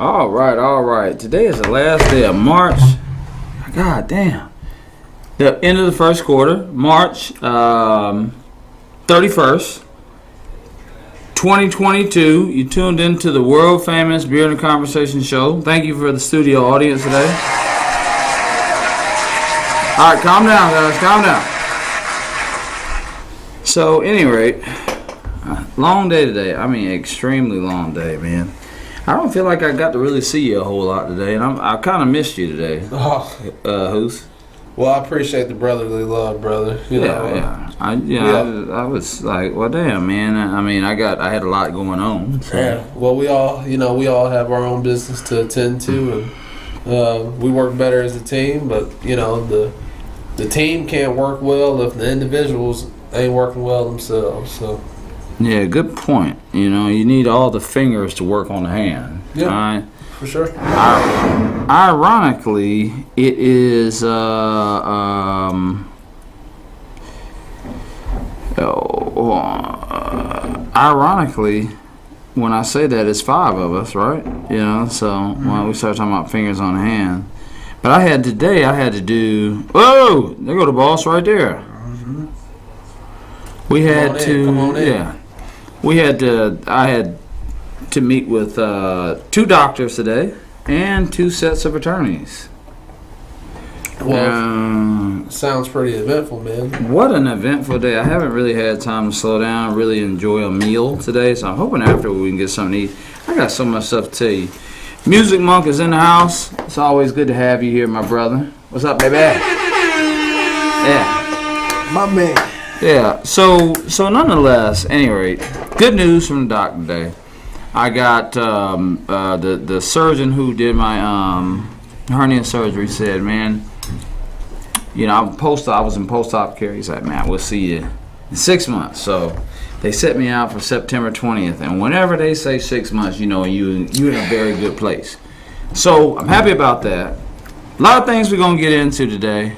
All right. Today is the last day of March. God damn. The end of the first quarter, March 31st, 2022. You tuned into the world famous Beer and Conversation show. Thank you for the studio audience today. All right, calm down, guys. Calm down. So, any rate, long day today. I mean, extremely long day, man. I don't feel like I got to really see you a whole lot today, and I kind of missed you today. Hoos. Well, I appreciate the brotherly love, brother. I was like, well, damn, man. I mean, I had a lot going on. So. Yeah. Well, we all have our own business to attend to, and we work better as a team. But the team can't work well if the individuals ain't working well themselves. So. Yeah, good point. You need all the fingers to work on the hand. Yeah, right? For sure. Ironically, it is ironically, when I say that, it's 5 of us, right? So when we start talking about fingers on the hand. But I had to do. Whoa! There go the boss right there. Mm-hmm. We had to. Come on in. Yeah. I had to meet with 2 doctors today and 2 sets of attorneys. Well, sounds pretty eventful, man. What an eventful day. I haven't really had time to slow down, really enjoy a meal today, so I'm hoping after we can get something to eat. I got so much stuff to tell you. Music Monk is in the house. It's always good to have you here, my brother. What's up, baby? Yeah. My man. Yeah, so nonetheless, anyway, good news from the doctor today. I got the surgeon who did my hernia surgery said, man, I was in post-op care. He's like, man, we'll see you in 6 months. So they set me out for September 20th, and whenever they say 6 months, you're in a very good place. So I'm happy about that. A lot of things we're gonna get into today.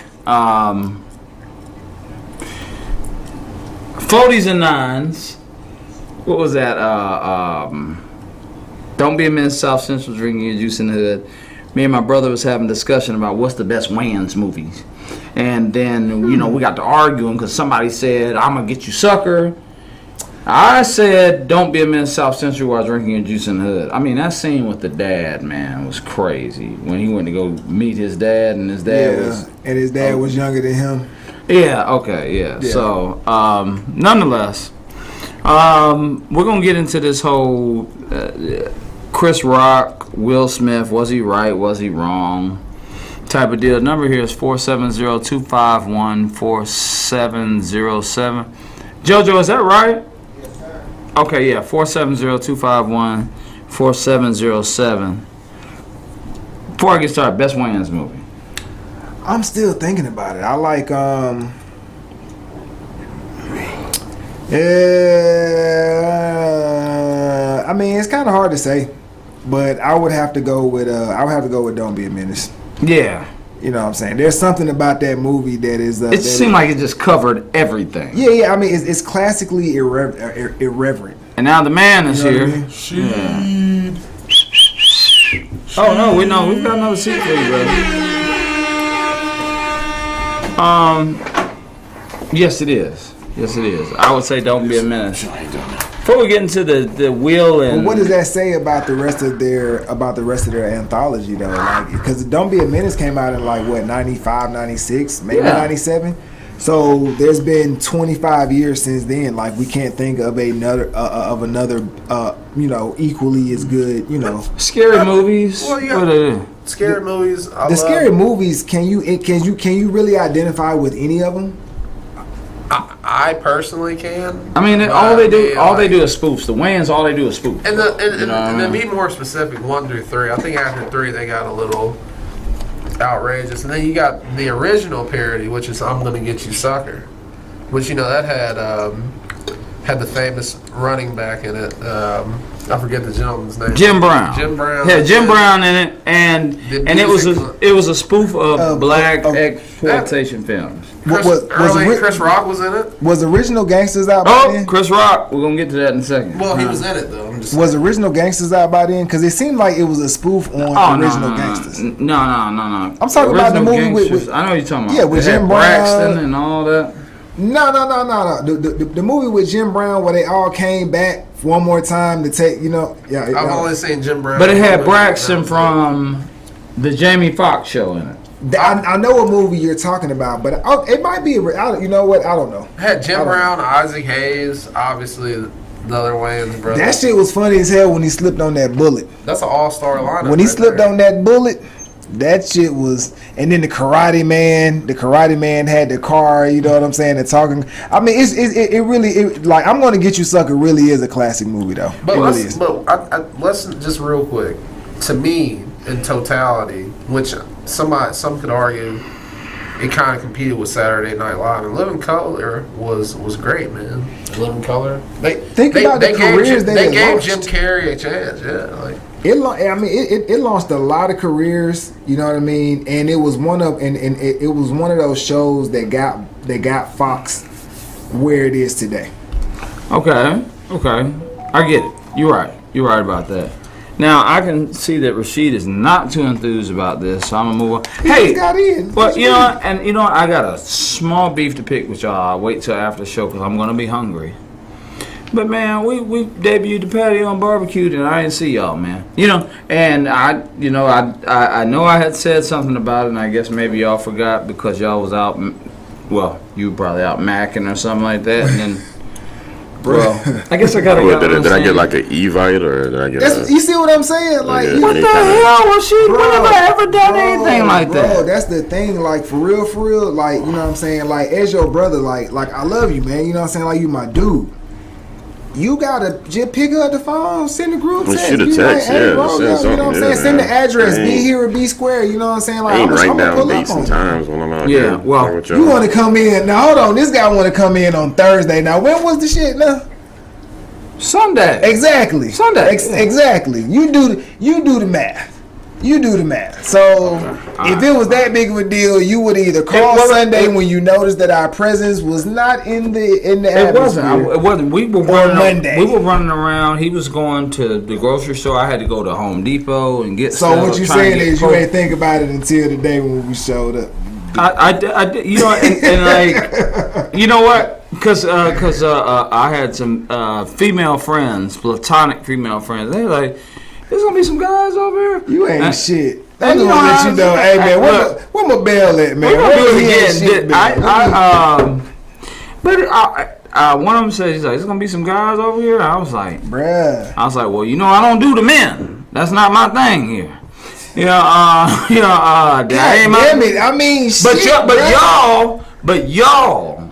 40s and 9s. What was that? Don't be a man South Central drinking your juice in the hood. Me and my brother was having a discussion about what's the best Wayans movies. And then, we got to arguing because somebody said, I'm going to get you sucker. I said, don't be a man South Central while drinking your juice in the hood. I mean, that scene with the dad, man, was crazy. When he went to go meet his dad and his dad was younger than him. Yeah, okay, yeah. So, nonetheless, we're going to get into this whole Chris Rock, Will Smith, was he right, was he wrong type of deal. Number here is 470-251-4707. JoJo, is that right? Yes, sir. Okay, yeah, 470-251-4707. Before I get started, best Wayans movie. I'm still thinking about it. I like I mean, it's kind of hard to say, but I would have to go with Don't Be a Menace. Yeah. You know what I'm saying? There's something about that movie that is it seemed like it just covered everything. Yeah. I mean, it's classically irreverent. And now the man is here. What I mean? Oh no, we've got another seat for you, brother. Yes, it is. I would say Don't Be a Menace. Before we get into the wheel and well, what does that say about the rest of their anthology though? Like, because Don't Be a Menace came out in 95, 96, maybe 97. So there's been 25 years since then. Like, we can't think of another equally as good. Scary movies. Well, yeah. What are they? Scary movies. Scary movies. Can you really identify with any of them? I personally can. I mean, all they do is spoofs. The Wayans, all they do is spoofs. And to be more specific, 1 through 3. I think after 3 they got a little outrageous, and then you got the original parody, which is I'm Gonna Get You Sucker, which that had the famous running back in it. I forget the gentleman's name. Jim Brown. Yeah, Jim Brown in it, and it was a spoof of black exploitation films. Chris Rock was in it. Was Original Gangsters out by then? Chris Rock. We're gonna get to that in a second. Well, he was in it though. Was Original Gangsters out by then? Because it seemed like it was a spoof on Original Gangsters. No. I'm talking about the movie with I know what you're talking about. Yeah, with Jim Brown Braxton and all that. No. The movie with Jim Brown where they all came back one more time to take, yeah. I've only seen Jim Brown. But it had Braxton from the Jamie Foxx show in it. I know what movie you're talking about, but it might be. You know what? I don't know. It had Jim Brown, Isaac Hayes, obviously the other Wayans brothers. That shit was funny as hell when he slipped on that bullet. That's an all-star lineup. When he slipped on that bullet, that shit was. And then the Karate Man had the car. You know what I'm saying? And talking. I mean, it really like I'm Gonna Get You Sucker really is a classic movie though. But let's just real quick. To me, in totality, which some could argue, it kind of competed with Saturday Night Live. And Living Color was great, man. Living Color. They gave Jim Carrey a chance. Yeah, it launched a lot of careers. You know what I mean? And it was one of those shows that got Fox where it is today. Okay, I get it. You're right about that. Now I can see that Rashid is not too enthused about this, so I'm gonna move on. He got in. Well, you know, I got a small beef to pick with y'all. I'll wait till after the show because I'm gonna be hungry. But man, we debuted the patio on barbecue and I didn't see y'all, man. And I know I had said something about it, and I guess maybe y'all forgot because y'all was out. Well, you were probably out macking or something like that, and then. Well, I guess I gotta. Did I get like an Evite or did I get? You see what I'm saying? Like, what the hell was she? When have I ever done anything like that? Bro, that's the thing. Like for real. Like you know what I'm saying? Like as your brother, like I love you, man. You know what I'm saying? Like you my dude. You gotta just pick up the phone, send a group text. Shoot a text, you know what I'm saying? Send the address, be here or be square. You know what I'm saying? Like I'm write down dates and times when I'm out here. Well, you want to come in now? Hold on, this guy want to come in on Thursday. Now, when was the shit? Now, Sunday. Exactly. Sunday. Exactly. You do the math. So if it was that big of a deal, you would either call Sunday when you noticed that our presence was not in the atmosphere. It wasn't. We were running Monday. We were running around. He was going to the grocery store. I had to go to Home Depot and get. So what you saying is you ain't think about it until the day when we showed up. I did. You know, and like, you know what? Because I had some female friends, platonic female friends. They were like, there's gonna be some guys over here. You ain't shit. I just want to let you know, hey man, where my bell at, man? We're gonna do it again. One of them said, he's like, there's gonna be some guys over here. I was like, bruh. I was like, well, I don't do the men. That's not my thing here. That ain't my. Damn it! I mean, but y'all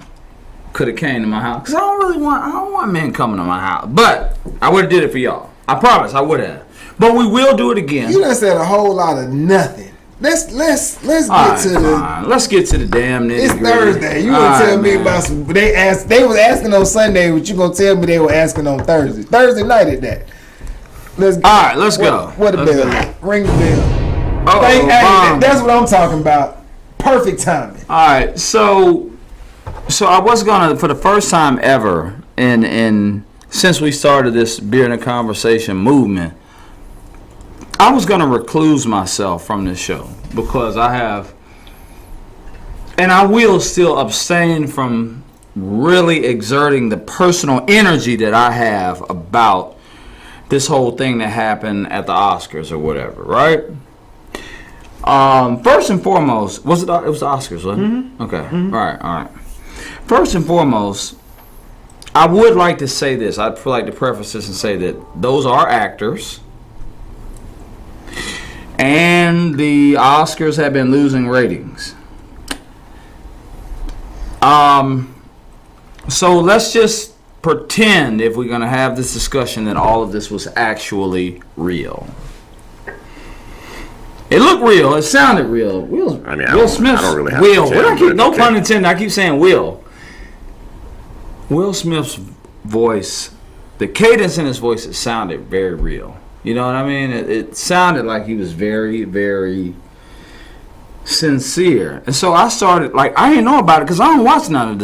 could have came to my house because I don't want men coming to my house. But I would have did it for y'all. I promise I would have. But we will do it again. You done said a whole lot of nothing. Let's get to the damn nitty. It's Thursday. You gonna tell me about some? They was asking on Sunday, but you gonna tell me they were asking on Thursday? Thursday night at that. Let's go. What the bell? Ring the bell. That's what I'm talking about. Perfect timing. All right, so I was gonna, for the first time ever, in since we started this Beer in a Conversation movement, I was gonna recluse myself from this show because I have, and I will still abstain from really exerting the personal energy that I have about this whole thing that happened at the Oscars or whatever, right? First and foremost, it was the Oscars, wasn't it? Mm-hmm. Okay. Mm-hmm. All right. First and foremost, I would like to say this. I'd like to preface this and say that those are actors, and the Oscars have been losing ratings. So let's just pretend, if we're going to have this discussion, that all of this was actually real. It looked real. It sounded real. Will Smith's I don't really have Will. No pun intended. I keep saying Will. Will Smith's voice, the cadence in his voice, it sounded very real. You know what I mean? It sounded like he was very, very sincere. And so I started, like, I didn't know about it because I don't watch none of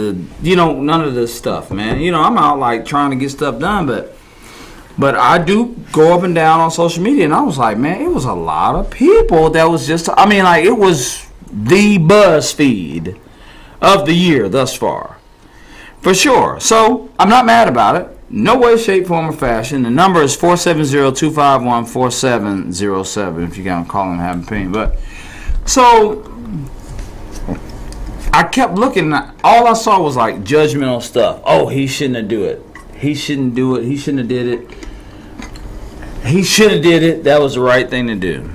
this stuff, man. I'm out, like, trying to get stuff done, but I do go up and down on social media, and I was like, man, it was a lot of people that was just, it was the BuzzFeed of the year thus far. For sure. So, I'm not mad about it. No way, shape, form, or fashion. The number is 470-251-4707 if you got to call and have an opinion. But, so, I kept looking. All I saw was, like, judgmental stuff. Oh, he shouldn't have do it. He shouldn't do it. He shouldn't have did it. He should have did it. That was the right thing to do.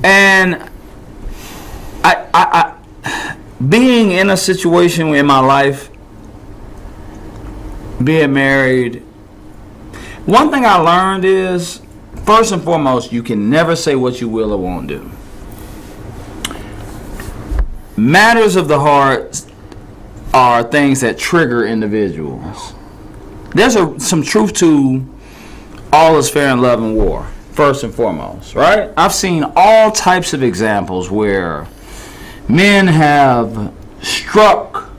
And I being in a situation in my life, being married, one thing I learned is, first and foremost, you can never say what you will or won't do. Matters of the heart are things that trigger individuals. There's some truth to all is fair in love and war, first and foremost, right? I've seen all types of examples where men have struck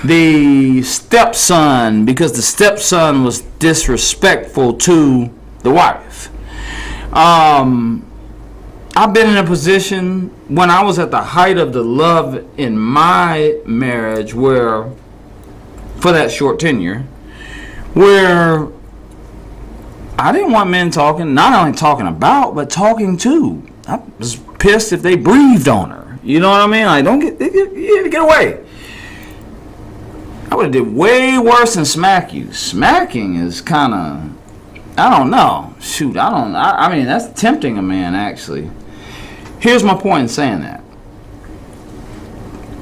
the stepson because the stepson was disrespectful to the wife. I've been in a position when I was at the height of the love in my marriage where, for that short tenure, where I didn't want men talking, not only talking about, but talking to. I was pissed if they breathed on her. You know what I mean? Like, don't get away. I would have did way worse than smack you. Smacking is kind of, I don't know. Shoot, I mean, that's tempting a man, actually. Here's my point in saying that.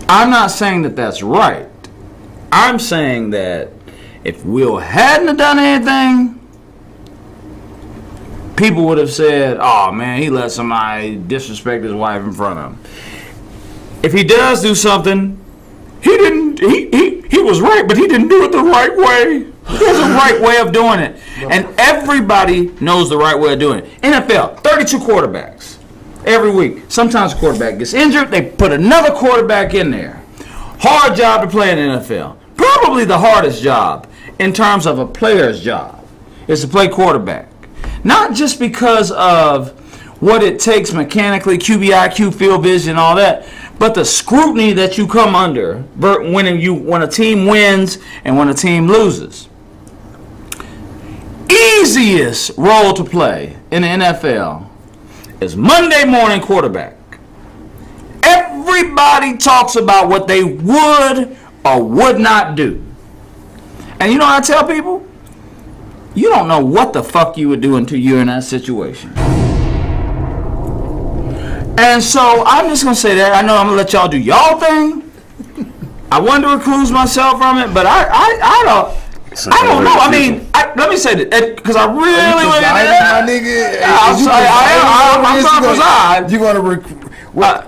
I'm not saying that that's right. I'm saying that if Will hadn't have done anything, people would have said, oh man, he let somebody disrespect his wife in front of him. If he does do something, he was right, but he didn't do it the right way. There's a right way of doing it. And everybody knows the right way of doing it. NFL, 32 quarterbacks every week. Sometimes a quarterback gets injured, they put another quarterback in there. Hard job to play in the NFL. Probably the hardest job in terms of a player's job is to play quarterback. Not just because of what it takes mechanically, QB, IQ, field vision, all that, but the scrutiny that you come under when a team wins and when a team loses. Easiest role to play in the NFL is Monday morning quarterback. Everybody talks about what they would or would not do. And you know what I tell people? You don't know what the fuck you would do until you're in that situation. And so I'm just going to say that. I know I'm going to let y'all do y'all thing. I wanted to recluse myself from it, but I don't know. I mean, let me say that because I really want to. You want to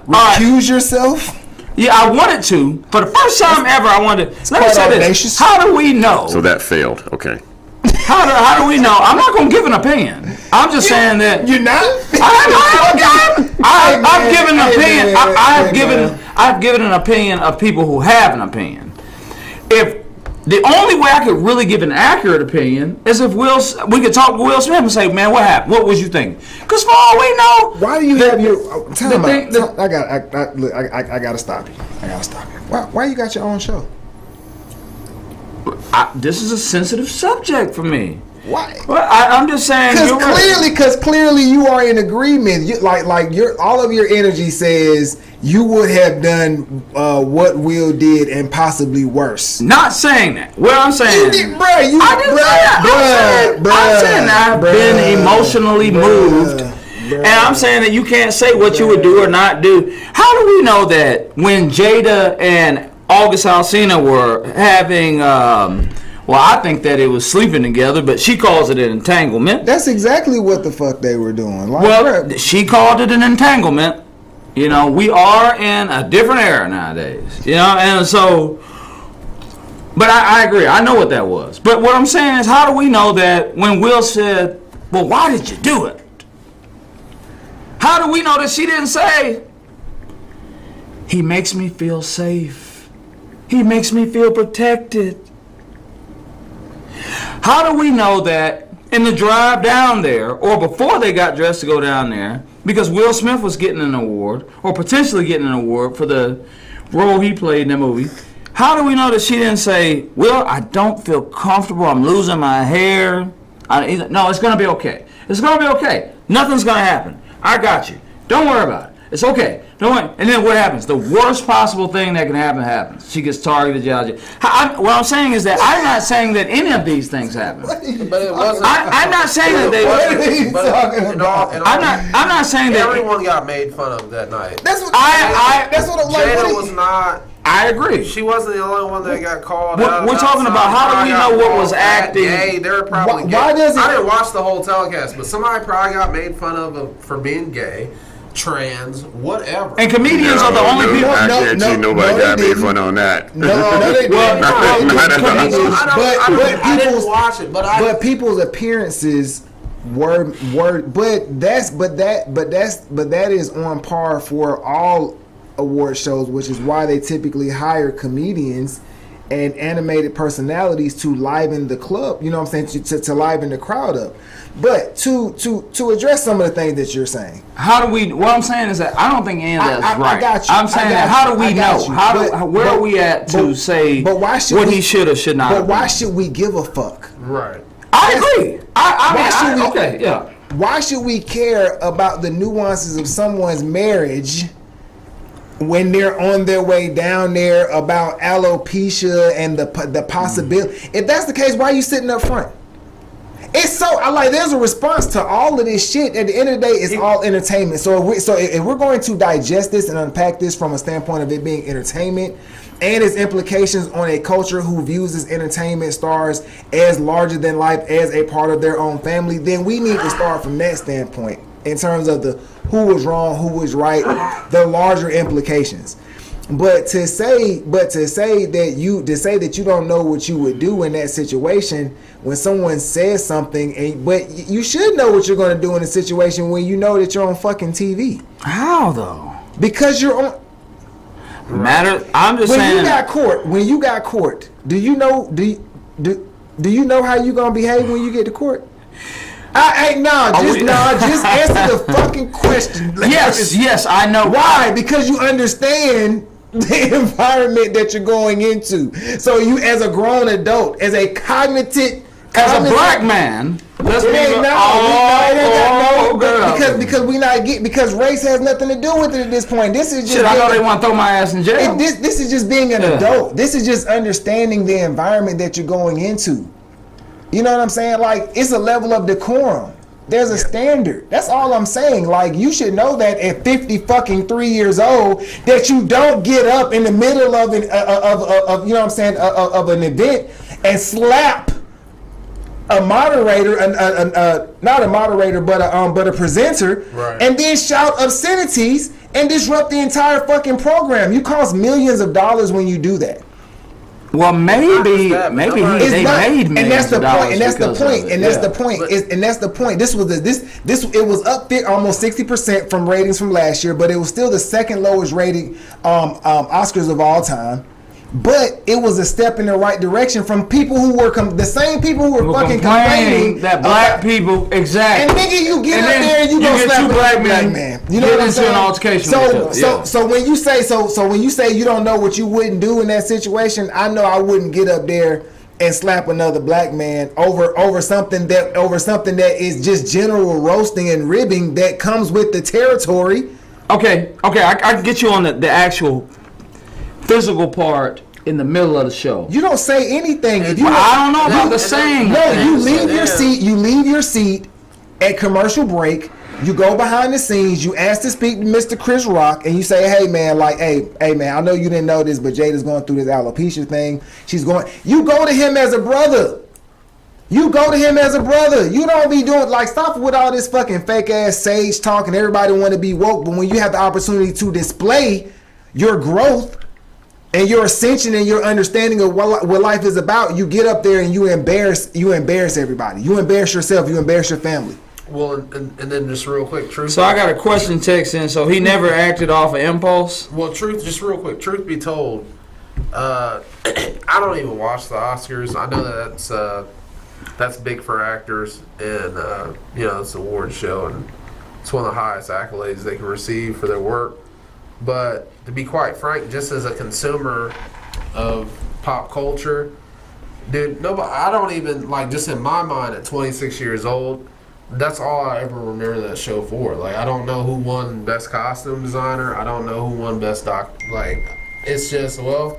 recuse yourself? Yeah, I wanted to. For the first time ever, I wanted to. Let me say this. How do we know? So that failed. Okay. How do we know? I'm not going to give an opinion. I'm just saying that. You're not? I've given an opinion. I've given an opinion of people who have an opinion. If the only way I could really give an accurate opinion is if we could talk to Will Smith and say, man, what happened? What was you thinking? Because for all we know, why do you have your time out? I gotta stop you. Why you got your own show? This is a sensitive subject for me. Why? Well, I'm just saying. Because clearly you are in agreement. All of your energy says you would have done what Will did and possibly worse. Not saying that. Well, I'm saying. I didn't say that. I'm saying I've been emotionally moved. And I'm saying that you can't say what you would do or not do. How do we know that when Jada and August Alsina were having, I think that it was sleeping together, but she calls it an entanglement. That's exactly what the fuck they were doing. She called it an entanglement. You know, we are in a different era nowadays. You know, and so, but I agree. I know what that was. But what I'm saying is, how do we know that when Will said, well, why did you do it? How do we know that she didn't say, he makes me feel safe. He makes me feel protected. How do we know that in the drive down there, or before they got dressed to go down there, because Will Smith was getting an award, or potentially getting an award for the role he played in the movie, how do we know that she didn't say, Will, I don't feel comfortable, I'm losing my hair. No, it's going to be okay. It's going to be okay. Nothing's going to happen. I got you. Don't worry about it. It's okay. Don't worry. And then what happens? The worst possible thing that can happen happens. She gets targeted. What I'm saying is that I'm not saying that any of these things happen. But it wasn't. I'm not saying that they. What are you talking about? I'm not saying that everyone got made fun of that night. That's what That's what I'm like. Jada was not. I agree. She wasn't the only one that got called out. We're talking about how do we know what was acting. Gay. They were probably gay. Why does it? I didn't watch the whole telecast, but somebody probably got made fun of for being gay, trans, whatever. And comedians are the only people. I guarantee nobody got made fun on that. No, they didn't. I didn't watch it, but people's appearances were but that is on par for all award shows, which is why they typically hire comedians and animated personalities to liven the club. You know what I'm saying? To liven the crowd up. But to address some of the things that you're saying, how do we? What I'm saying is that I don't think any of that's right. I got you. I'm saying that how do we know? Where are we at to say what he should or should not? But why should we give a fuck? Right. I agree. Okay. Yeah. Why should we care about the nuances of someone's marriage when they're on their way down there, about alopecia and the possibility? If that's the case, why are you sitting up front? It's so there's a response to all of this shit. At the end of the day, it's all entertainment. So if we're going to digest this and unpack this from a standpoint of it being entertainment and its implications on a culture who views its entertainment stars as larger than life, as a part of their own family, then we need to start from that standpoint in terms of the who was wrong, who was right, the larger implications. But to say that you don't know what you would do in that situation when someone says something, but you should know what you're going to do in a situation when you know that you're on fucking TV. How though? Because you're on. Matter. I'm just saying. When you got court, do you know how you gonna behave when you get to court? Just answer the fucking question. Yes, I know. Why? Because you understand the environment that you're going into. So you, as a grown adult, as a black man, let's because race has nothing to do with it at this point. This is just I know they want to throw my ass in jail. This is just being an adult. This is just understanding the environment that you're going into. You know what I'm saying? Like, it's a level of decorum. There's a standard. That's all I'm saying. Like, you should know that at 3 years old, that you don't get up in the middle of you know what I'm saying, of an event and slap a moderator, not a moderator, but a presenter, right, and then shout obscenities and disrupt the entire fucking program. You cost millions of dollars when you do that. Well, maybe they made millions of dollars. And that's the point. This was it was up there almost 60% from ratings from last year, but it was still the second lowest rated Oscars of all time. But it was a step in the right direction from people who were the same people who were fucking complaining that black people, exactly. And nigga, you get up there and you gonna slap a black man. You know what I'm saying? An altercation so when you say you don't know what you wouldn't do in that situation, I know I wouldn't get up there and slap another black man over something that is just general roasting and ribbing that comes with the territory. Okay, I can get you on the actual physical part in the middle of the show. You don't say anything. I don't know about the saying. No, you leave your seat. You leave your seat at commercial break. You go behind the scenes. You ask to speak to Mr. Chris Rock, and you say, "Hey man, hey man, I know you didn't know this, but Jada's going through this alopecia thing. You go to him as a brother. You don't be doing stop with all this fucking fake ass sage talk and everybody want to be woke, but when you have the opportunity to display your growth and your ascension and your understanding of what life is about, you get up there and you embarrass everybody. You embarrass yourself. You embarrass your family. Well, and then just real quick, truth. So I got a question text in. So he never acted off of impulse? Well, just real quick, truth be told, I don't even watch the Oscars. I know that's big for actors, and it's an award show, and it's one of the highest accolades they can receive for their work. But to be quite frank, just as a consumer of pop culture, dude, I don't even, like, just in my mind at 26 years old, that's all I ever remember that show for. Like, I don't know who won Best Costume Designer. I don't know who won Best Like, it's just, well,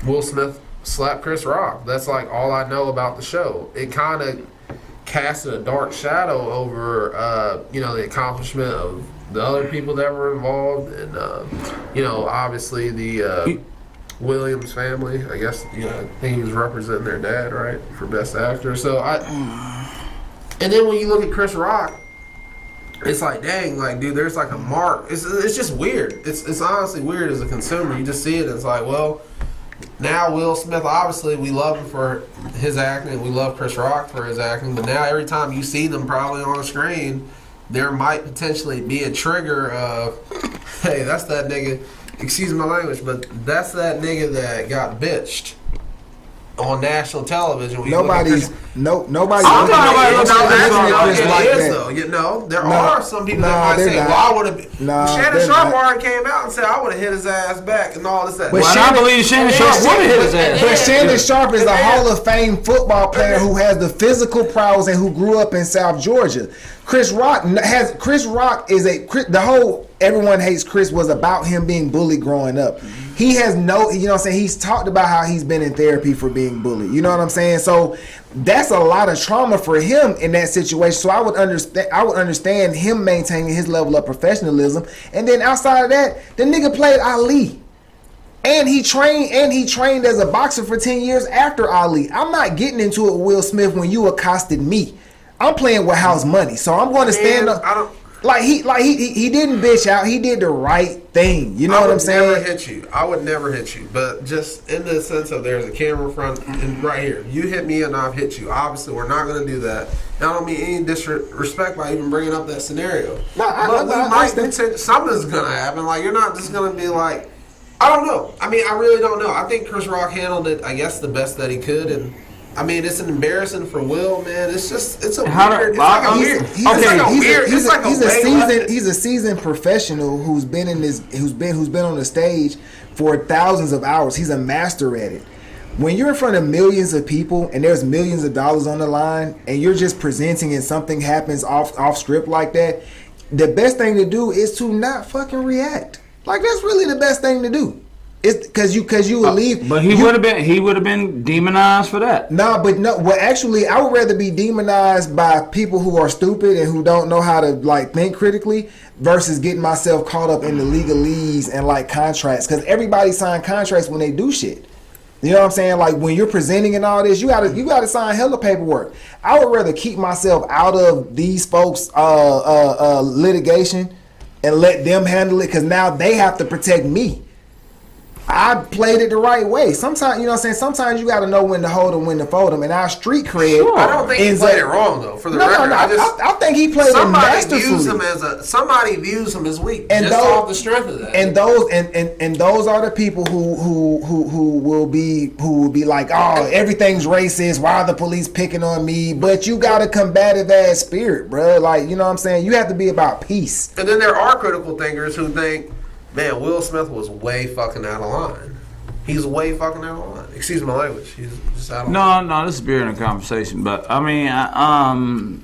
Will Smith slapped Chris Rock. That's, like, all I know about the show. It kind of casted a dark shadow over, the accomplishment of the other people that were involved. And, obviously the Williams family. I guess, I think he was representing their dad, right, for Best Actor. So, and then when you look at Chris Rock, it's like, dang, like, dude, there's like a mark. It's just weird. It's honestly weird as a consumer. You just see it. It's like, well, now Will Smith, obviously, we love him for his acting. We love Chris Rock for his acting. But now every time you see them probably on the screen, there might potentially be a trigger of, hey, that's that nigga. Excuse my language, but that's that nigga that got bitched on national television. Nobody's I'm not nobody looks at there are some people that might say, not. well, I would have. Shannon Sharp came out and said, I would have hit his ass back and all this. That. But I believe Shannon Sharp would have hit his ass. But Shannon Sharp is a Hall of Fame football player who has the physical prowess and who grew up in South Georgia. Everyone hates Chris was about him being bullied growing up. He has he's talked about how he's been in therapy for being bullied. You know what I'm saying? So that's a lot of trauma for him in that situation. So I would understand him maintaining his level of professionalism. And then outside of that, the nigga played Ali. And he trained as a boxer for 10 years after Ali. I'm not getting into it with Will Smith when you accosted me. I'm playing with house money, so I'm going to stand up. He didn't bitch out. He did the right thing. You know what I'm saying? I would never hit you, but just in the sense of there's a camera front and right here. You hit me and I've hit you. Obviously, we're not going to do that. And I don't mean any disrespect by even bringing up that scenario. Something's going to happen. Like, you're not just going to be like, I don't know. I mean, I really don't know. I think Chris Rock handled it, I guess, the best that he could, and I mean, it's an embarrassing for Will, man. It's a weird. He's a seasoned professional who's been on the stage for thousands of hours. He's a master at it. When you're in front of millions of people and there's millions of dollars on the line and you're just presenting and something happens off script like that, the best thing to do is to not fucking react. Like, that's really the best thing to do. It's because you would leave. But he would have been demonized for that. Well, actually, I would rather be demonized by people who are stupid and who don't know how to think critically versus getting myself caught up in the legalese and contracts. Because everybody sign contracts when they do shit. You know what I'm saying? Like, when you're presenting and all this, you gotta sign hella paperwork. I would rather keep myself out of these folks' litigation and let them handle it, because now they have to protect me. I played it the right way. Sometimes, you know what I'm saying? Sometimes you got to know when to hold them, when to fold them. And our street cred. Sure. I don't think he played it wrong, though. For the record, I think he played it masterfully. Somebody views him as weak, and just off the strength of that. And those are the people who will be like, oh, everything's racist. Why are the police picking on me? But you got a combative ass spirit, bro. Like, you know what I'm saying? You have to be about peace. And then there are critical thinkers who think, man, Will Smith was way fucking out of line. He's way fucking out of line. Excuse my language. He's just out of line. No, this is beer in a conversation. But I mean, I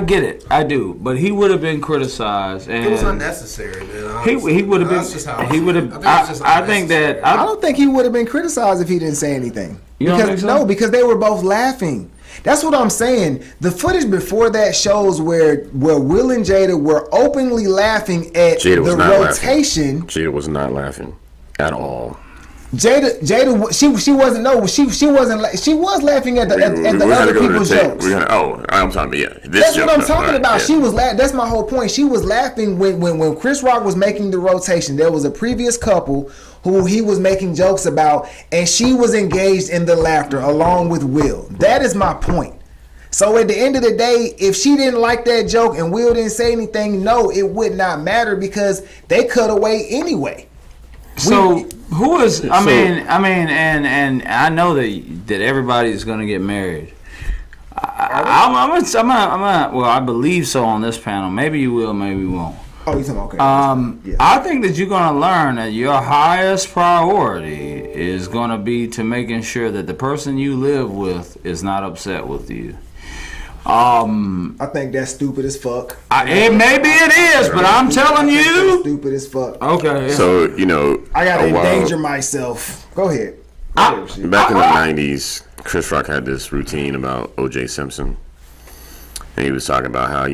get it. I do. But he would have been criticized, and it was unnecessary, man. He would have been. He would have. I think that. I don't think he would have been criticized if he didn't say anything. You don't think so? No, because they were both laughing. That's what I'm saying. The footage before that shows where Will and Jada were openly laughing at the rotation. Jada was not laughing at all. Jada, she wasn't. No, she wasn't. She was laughing at the other people's jokes. I'm talking about That's what I'm talking about. Yeah. She was. That's my whole point. She was laughing when Chris Rock was making the rotation. There was a previous couple who he was making jokes about, and she was engaged in the laughter along with Will. That is my point. So at the end of the day, if she didn't like that joke and Will didn't say anything, no, it would not matter because they cut away anyway. So who is? I mean, and I know that everybody's going to get married. Well, I believe so on this panel. Maybe you will, maybe you won't. Oh, you talking okay? Yeah. I think that you're going to learn that your highest priority is going to be to making sure that the person you live with is not upset with you. I think that's stupid as fuck. Maybe it is, but I'm telling you, stupid as fuck. Okay. So I gotta endanger myself. Go ahead. Back in the '90s, Chris Rock had this routine about O.J. Simpson, and he was talking about how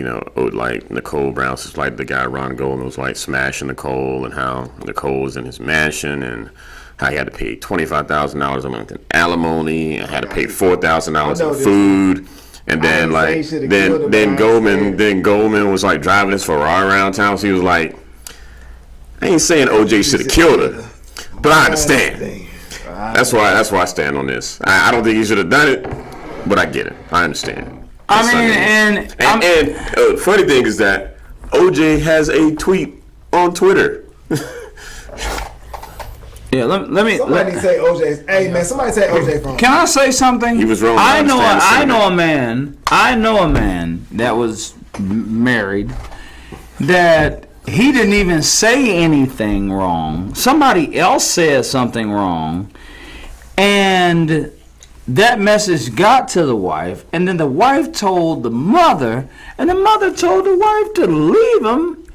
like Nicole Brown, like the guy Ron Goldman was like smashing Nicole, and how Nicole was in his mansion, and how he had to pay $25,000 a month in alimony, and had to pay $4,000 in food. And then then Goldman was like driving his Ferrari around town. So he was like, I ain't saying OJ should have killed her, but I understand. That's why I stand on this. I don't think he should have done it, but I get it. I understand. And funny thing is that OJ has a tweet on Twitter. Yeah, let me. Somebody say OJ. Hey man, somebody say OJ phone. Can I say something? He was wrong. I know a man that was married that he didn't even say anything wrong. Somebody else said something wrong, and that message got to the wife, and then the wife told the mother, and the mother told the wife to leave him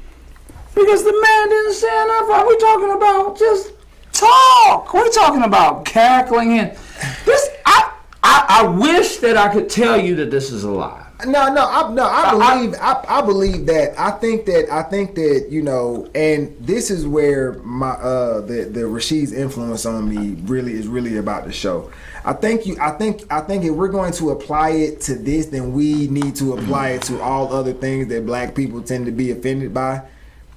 because the man didn't say enough. Are we talking about just talk? We're talking about cackling and this. I wish that I could tell you that this is a lie. I believe that. I think that and this is where my the Rashid's influence on me is really about the show. I think if we're going to apply it to this, then we need to apply it to all other things that black people tend to be offended by.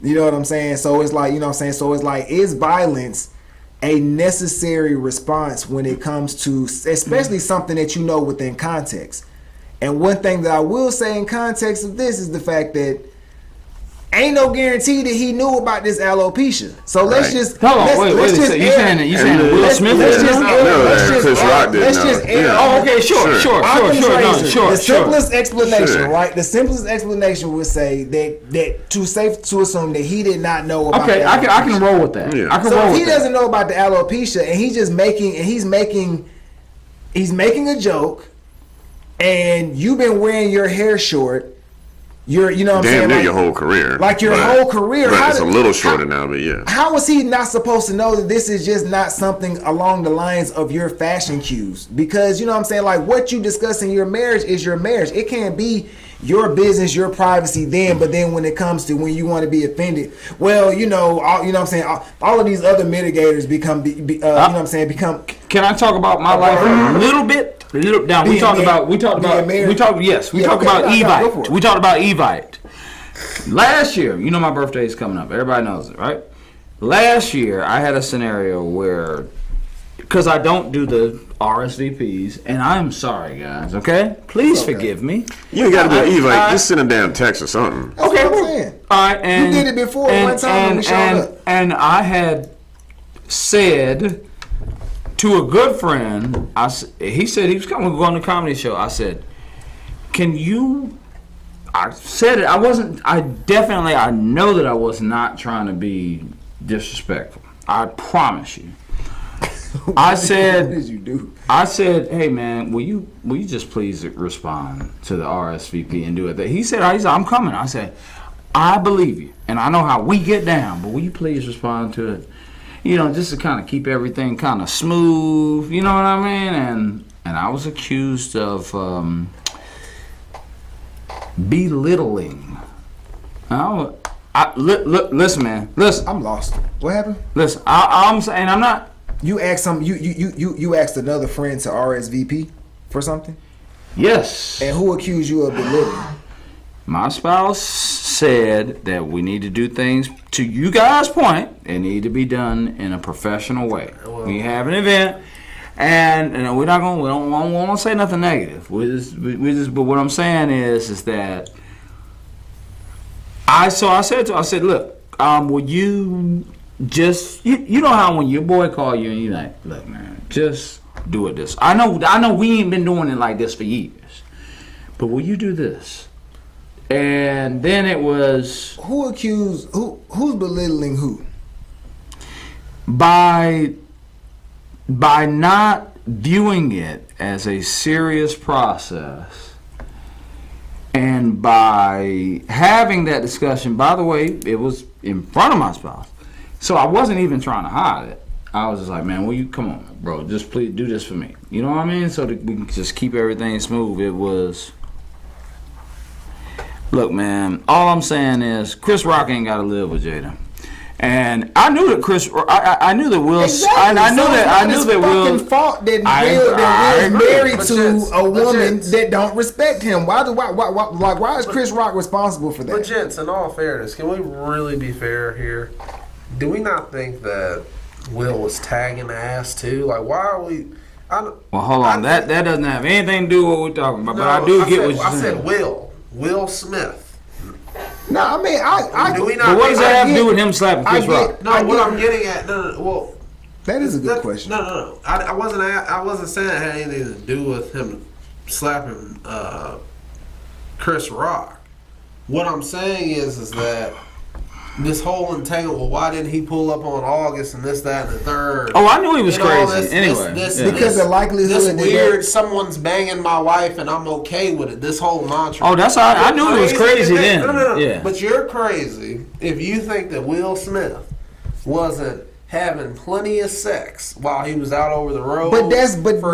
You know what I'm saying? So it's like, so it's like, is violence a necessary response when it comes to especially something that within context? And one thing that I will say in context of this is the fact that ain't no guarantee that he knew about this alopecia. So let's just hold on. Wait. You saying Will Smith? Chris Rock did. Oh, okay, sure. The simplest explanation, right? The simplest explanation would say that too safe to assume that he did not know about. Okay, I can roll with that. Yeah. So he doesn't know about the alopecia, and he's just making a joke, and you've been wearing your hair short. You're, you know what I'm saying? Damn near like, your whole career. Like your whole career. But it's a little shorter now, but yeah. How is he not supposed to know that this is just not something along the lines of your fashion cues? Because, you know what I'm saying? Like, what you discuss in your marriage is your marriage. It can't be your business, your privacy then, but then when it comes to when you want to be offended, well, you know what I'm saying? All of these other mitigators become, you know what I'm saying? Become. Can I talk about my life a little bit? Now we talked about Evite. Last year, you know my birthday is coming up. Everybody knows it, right? Last year, I had a scenario where, because I don't do the RSVPs, and I'm sorry, guys. Okay, please forgive me. You ain't got to do Evite. Just send a damn text or something. That's what I'm saying. All right, and you did it before one time when we showed up. And I had said to a good friend, he said he was going to a comedy show. I said, can you? I said it. I know that I was not trying to be disrespectful. I promise you. I said, what did you do? I said, hey man, will you just please respond to the RSVP and do it? He said, I'm coming. I said, I believe you, and I know how we get down, but will you please respond to it? You know, just to kind of keep everything kind of smooth. You know what I mean? And I was accused of belittling. Listen, man. Listen. I'm lost. What happened? Listen, I'm saying I'm not. You asked you asked another friend to RSVP for something? Yes. And who accused you of belittling? My spouse said that we need to do things, to you guys' point, it need to be done in a professional way. We have an event, And we're not gonna. We don't want to say nothing negative. But what I'm saying is that I said, look, will you just you know how when your boy call you and you like, look, man, just do it this. I know we ain't been doing it like this for years, but will you do this? And then it was who's belittling who? By not viewing it as a serious process, and by having that discussion, by the way, it was in front of my spouse, so I wasn't even trying to hide it. I was just like, man, will you come on, bro, just please do this for me, you know what I mean, so that we can just keep everything smooth. It was, look, man, all I'm saying is Chris Rock ain't got to live with Jada. And I knew that I knew that Will. Exactly. I knew that Will. Fault that Will's married to a woman that don't respect him. Why is Chris Rock responsible for that? But gents, in all fairness, can we really be fair here? Do we not think that Will was tagging ass too? Like, why are we? Well, hold on. That doesn't have anything to do with what we're talking about. No, but I do get what you're saying. I said Will Smith. No, I mean, do we not? But what does that have to do with him slapping Chris Rock? No, what I'm getting at, well, that is a good question. No. I wasn't saying it had anything to do with him slapping Chris Rock. What I'm saying is that this whole entanglement. Well, why didn't he pull up on August and this, that, and the third? Oh, I knew he was crazy. Because the likelihood this weird someone's banging my wife and I'm okay with it. This whole mantra. Oh, that's how I knew it was crazy then. No. Yeah. But you're crazy if you think that Will Smith wasn't having plenty of sex while he was out over the road for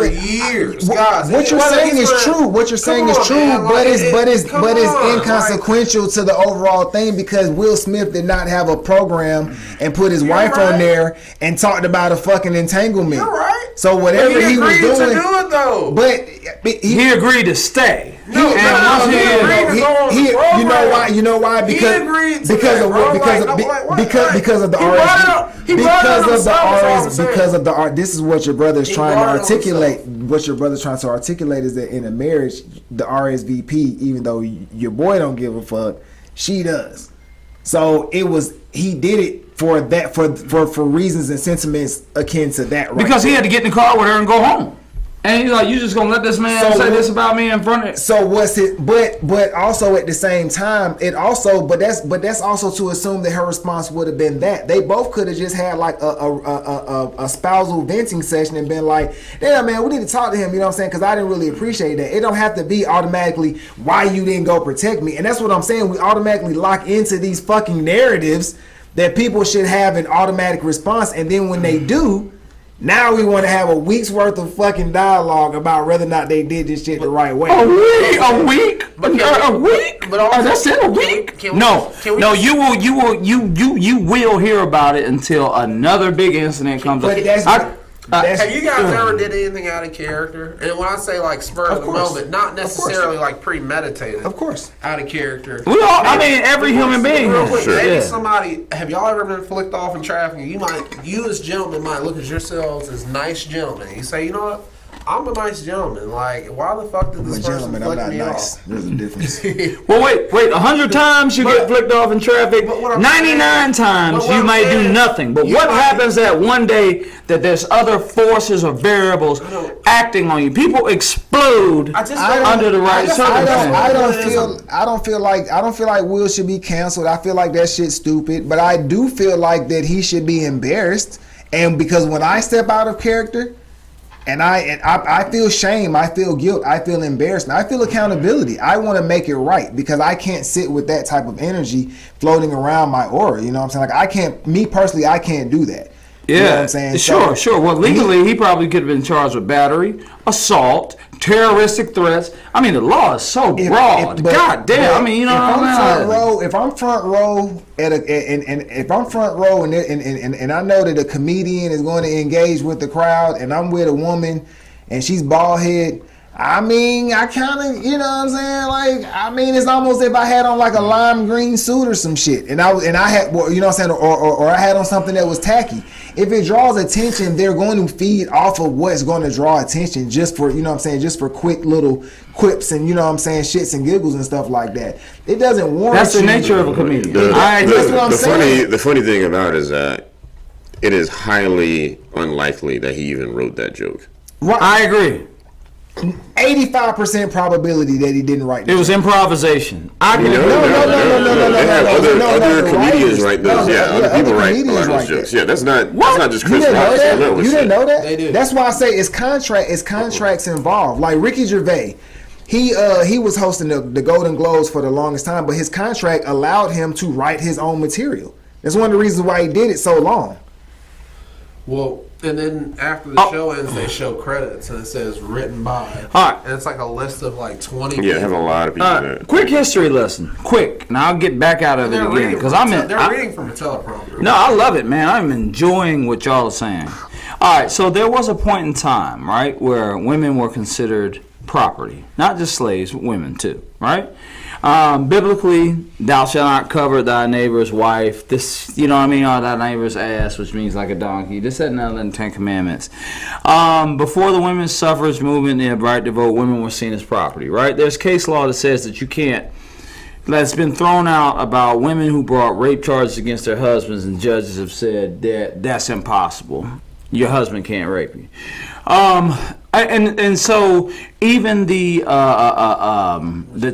years. What you're saying is true. What you're saying is true, but it's inconsequential to the overall thing because Will Smith did not have a program and put his wife on there and talked about a fucking entanglement. You're right. So whatever he was doing, to do it though. But he agreed to stay. You know why? Because of the RSVP. This is what your brother's trying to articulate. What your brother's trying to articulate is that in a marriage, the RSVP, even though your boy don't give a fuck, she does. So he did it for that for reasons and sentiments akin to that. Right because he had to get in the car with her and go home. And he's like, you just gonna let this man say this about me in front of it? So what's it? But also at the same time, that's also to assume that her response would have been that they both could have just had like a spousal venting session and been like, damn man, we need to talk to him. You know what I'm saying? Because I didn't really appreciate that. It don't have to be automatically why you didn't go protect me, and that's what I'm saying. We automatically lock into these fucking narratives that people should have an automatic response, and then when they do. Now we want to have a week's worth of fucking dialogue about whether or not they did this shit the right way. A week? But that's it. A week? No. You will hear about it until another big incident comes up. Have you guys ever did anything out of character? And when I say like spur of the moment, not necessarily like premeditated. Of course. Out of character. Every human being. Real quick, maybe somebody, have y'all ever been flicked off in traffic? You as gentlemen might look at yourselves as nice gentlemen. You say, you know what? I'm a nice gentleman. Like, why the fuck did this person flick me off? There's a difference. Well, wait. 100 times you get flicked off in traffic. 99 times you might do nothing. But what happens that one day that there's other forces or variables acting on you? People explode under the right circumstances. I don't feel like Will should be canceled. I feel like that shit's stupid. But I do feel like that he should be embarrassed. And because when I step out of character. And I feel shame, I feel guilt, I feel embarrassment, I feel accountability. I want to make it right because I can't sit with that type of energy floating around my aura. You know what I'm saying? Like I can't do that. Yeah, you know what I'm saying? Sure. Well, legally, he probably could have been charged with battery, assault, terroristic threats. I mean, the law is so broad. God damn. I mean, you know what I mean? If I'm front row and I know that a comedian is going to engage with the crowd, and I'm with a woman, and she's bald head. I mean, I kind of, you know what I'm saying? Like, I mean, it's almost if I had on like a lime green suit or some shit, and I had, well, you know what I'm saying, or I had on something that was tacky. if it draws attention, they're going to feed off of what's going to draw attention just for, you know what I'm saying, just for quick little quips and, you know what I'm saying, shits and giggles and stuff like that. It doesn't warrant. That's the nature of a comedian. That's what I'm saying. The funny thing about it is that it is highly unlikely that he even wrote that joke. Right. I agree. 85% probability that he didn't write it. It was improvisation. I can No. They have other comedians write those. Yeah, other people write a lot of those jokes. Yeah, that's not just Chris Rock. You didn't know that? They do. That's why I say it's contracts involved. Like Ricky Gervais, he was hosting the Golden Globes for the longest time, but his contract allowed him to write his own material. That's one of the reasons why he did it so long. Well, and then after the show ends, they show credits and it says written by. All right. And it's like a list of like 20 Yeah, people. they have a lot of people there. Quick history lesson. Quick. Now I'll get back out of it again because They're reading from a teleprompter. No, I love it, man. I'm enjoying what y'all are saying. All right, so there was a point in time, right, where women were considered property, not just slaves, but women too, right? Biblically, thou shalt not cover thy neighbor's wife. This, you know what I mean, or thy neighbor's ass, which means like a donkey. This had none in the Ten Commandments. Before the women's suffrage movement, they had right to vote. Women were seen as property, right? There's case law that says that you can't. That's been thrown out about women who brought rape charges against their husbands, and judges have said that that's impossible. Your husband can't rape you. And so even the